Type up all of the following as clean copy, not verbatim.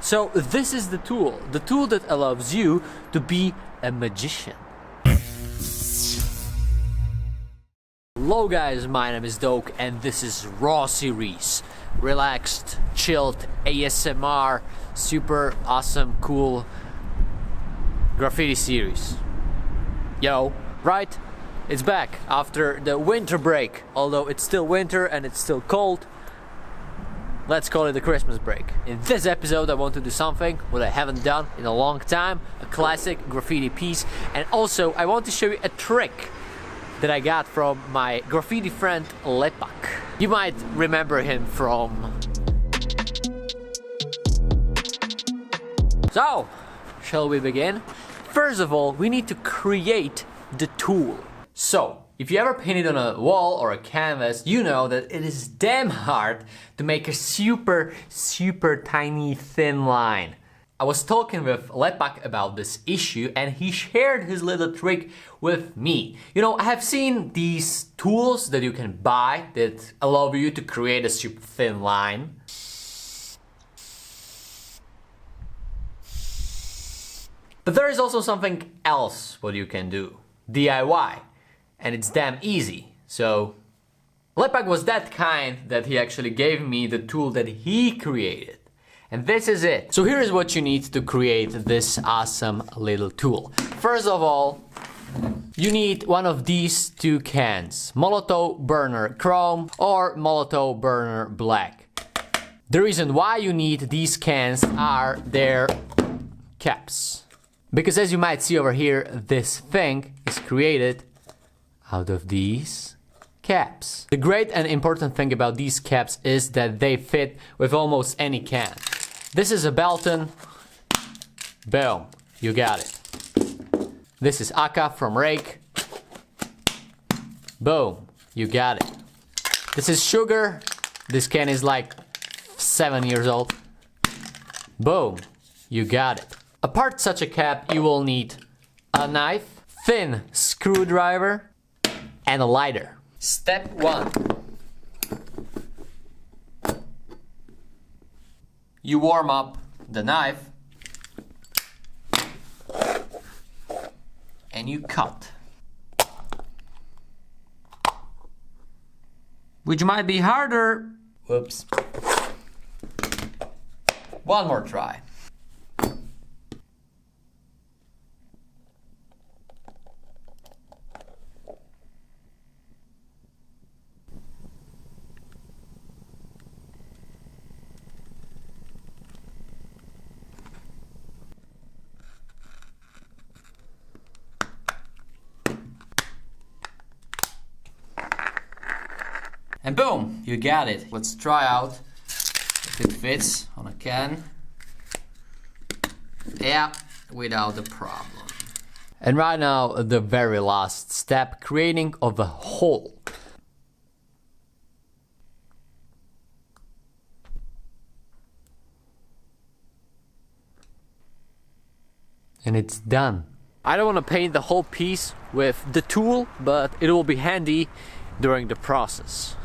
So this is the tool that allows you to be a magician. Hello guys, my name is Doke and this is Raw series. Relaxed, chilled, ASMR, super awesome, cool graffiti series. Yo, right? It's back after the winter break. Although it's still winter and it's still cold, let's call it the Christmas break. In this episode I want to do something what I haven't done in a long time, a classic graffiti piece, and also I want to show you a trick that I got from my graffiti friend Lepak. You might remember him from... So, shall we begin? First of all, we need to create the tool. So, if you ever painted on a wall or a canvas, you know that it is damn hard to make a super tiny thin line. I was talking with Lepak about this issue and he shared his little trick with me. You know, I have seen these tools that you can buy that allow you to create a super thin line. But there is also something else what you can do. DIY. And it's damn easy. So Lepak was that kind that he actually gave me the tool that he created. And this is it. So here is what you need to create this awesome little tool. First of all, you need one of these two cans. Molotov Burner Chrome or Molotov Burner Black. The reason why you need these cans are their caps. Because as you might see over here, this thing is created out of these caps. The great and important thing about these caps is that they fit with almost any can. This is a Belton. Boom, you got it. This is Aka from Rake. Boom, you got it. This is Sugar. This can is like 7 years old. Boom, you got it. Apart such a cap, you will need a knife, thin screwdriver, and a lighter. Step 1. You warm up the knife and you cut. Which might be harder. Whoops. One more try. And boom, you got it. Let's try out if it fits on a can. Yeah, without a problem. And right now, the very last step, creating of a hole. And it's done. I don't want to paint the whole piece with the tool, but it will be handy during the process.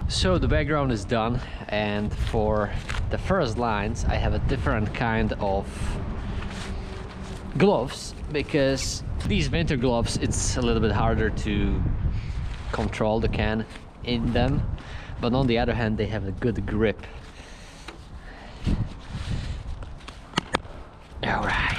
So the background is done, and for the first lines I have a different kind of gloves, because these winter gloves, it's a little bit harder to control the can in them, but on the other hand they have a good grip. All right.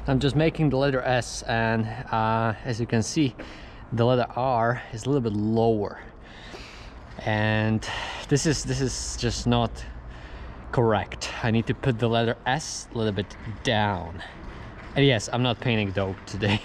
I'm just making the letter S, and as you can see, the letter R is a little bit lower, and this is just not correct. I need to put the letter S a little bit down. And yes, I'm not painting dope today.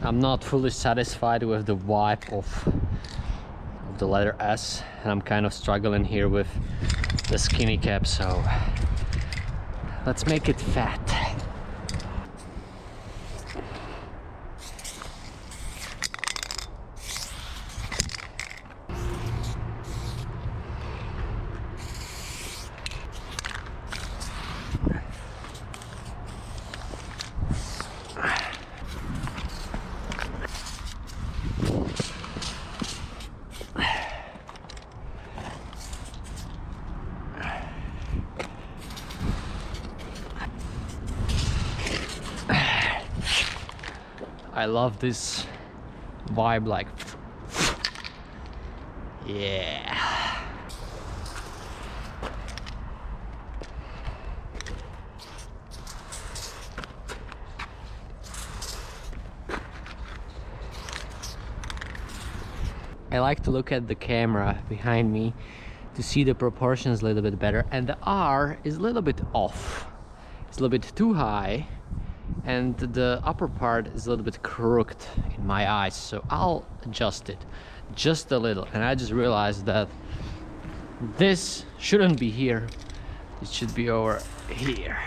I'm not fully satisfied with the vibe of the letter S, and I'm kind of struggling here with the skinny cap, so let's make it fat. I love this vibe, like, yeah. I like to look at the camera behind me to see the proportions a little bit better, and the R is a little bit off. It's a little bit too high, and the upper part is a little bit crooked in my eyes, so I'll adjust it just a little. And I just realized that this shouldn't be here, it should be over here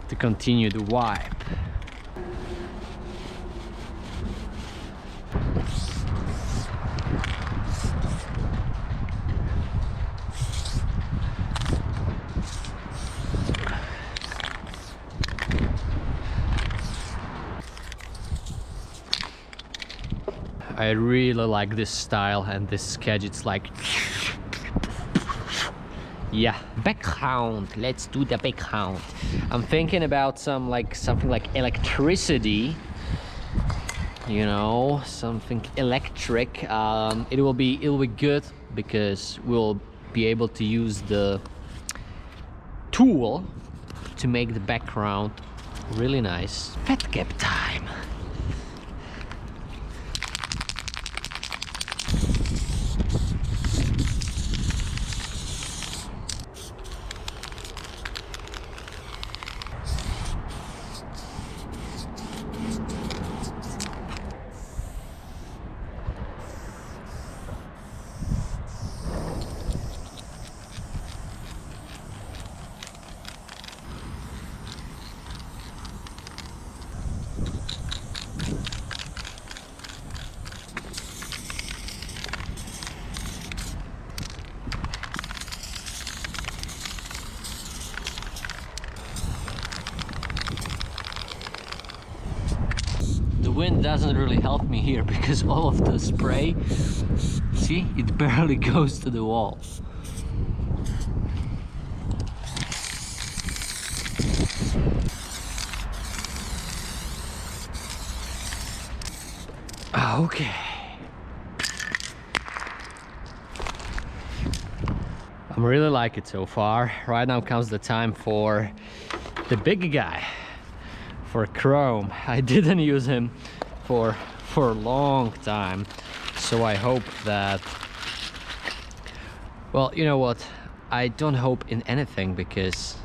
to continue the vibe. I really like this style and this sketch. It's like, yeah, background. Let's do the background. I'm thinking about something like electricity, you know, something electric. It will be good because we'll be able to use the tool to make the background really nice. Fat cap time. The wind doesn't really help me here because all of the spray, see, it barely goes to the wall. Okay. I'm really like it so far. Right now comes the time for the big guy, for chrome. I didn't use him for a long time, so I hope that, well, you know what, I don't hope in anything because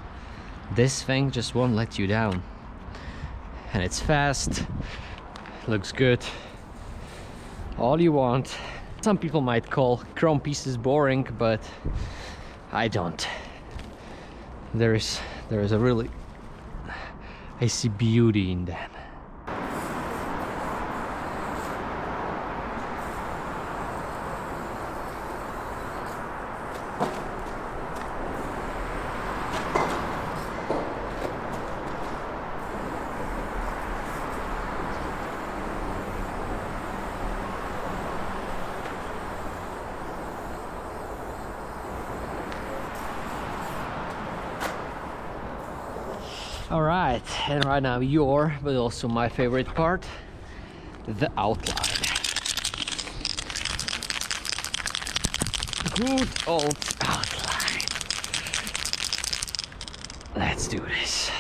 this thing just won't let you down, and it's fast, looks good, all you want. Some people might call chrome pieces boring, but I don't. There is a really, I see beauty in them. All right, and right now your, but also my favorite part, the outline. Good old outline. Let's do this.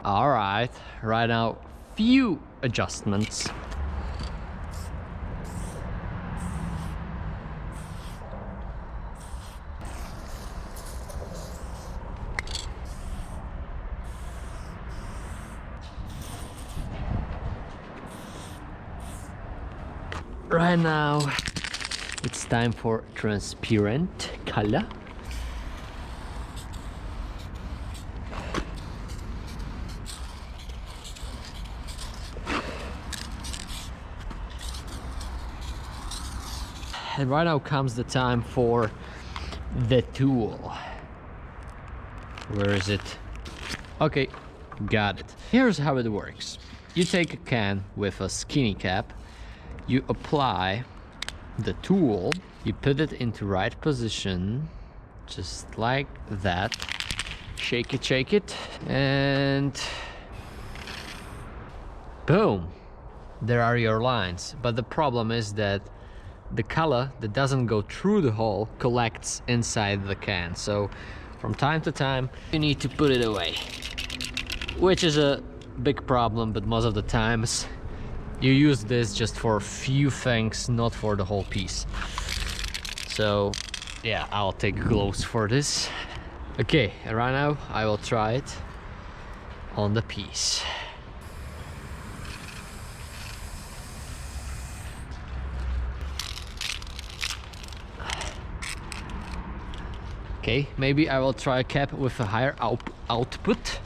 All right, right now, few adjustments. Right now, it's time for transparent color. And right now comes the time for the tool. Where is it? Okay, got it. Here's how it works. You take a can with a skinny cap, you apply the tool, you put it into right position, just like that. Shake it, and boom! There are your lines. But the problem is that the color that doesn't go through the hole collects inside the can. So from time to time, you need to put it away, which is a big problem, but most of the times you use this just for a few things, not for the whole piece. So yeah, I'll take gloves for this. Okay, and right now I will try it on the piece. Okay, maybe I will try a cap with a higher output.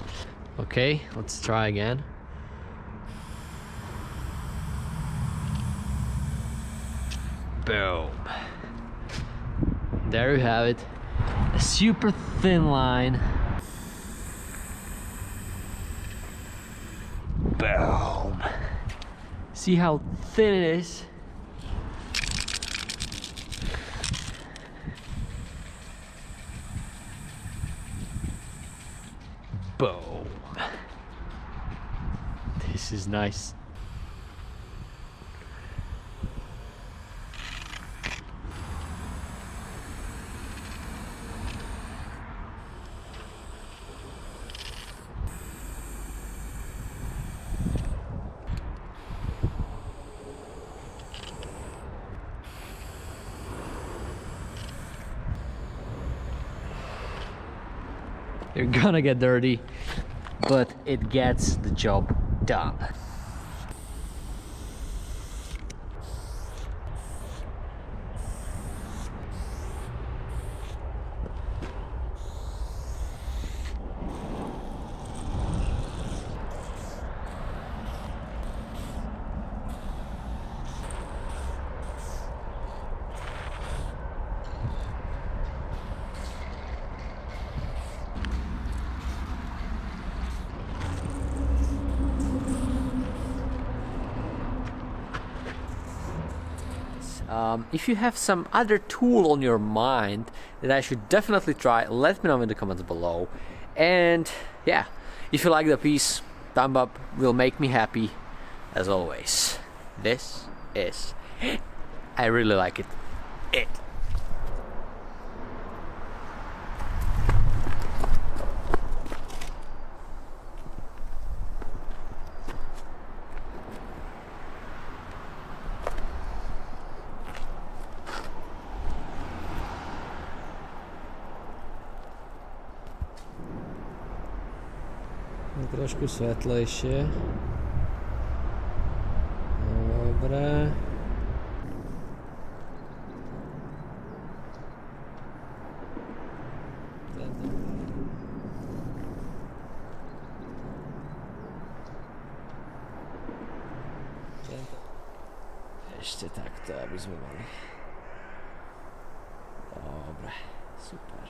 Okay, let's try again. Boom. There you have it. A super thin line. Boom. See how thin it is? Boom. This is nice. You're gonna get dirty, but it gets the job done. If you have some other tool on your mind that I should definitely try, let me know in the comments below. And yeah, if you like the piece, thumb up will make me happy as always. This is it. I really like it. Trošku svetlejšie. Dobre. Ešte takto, aby sme mali. Dobre, super.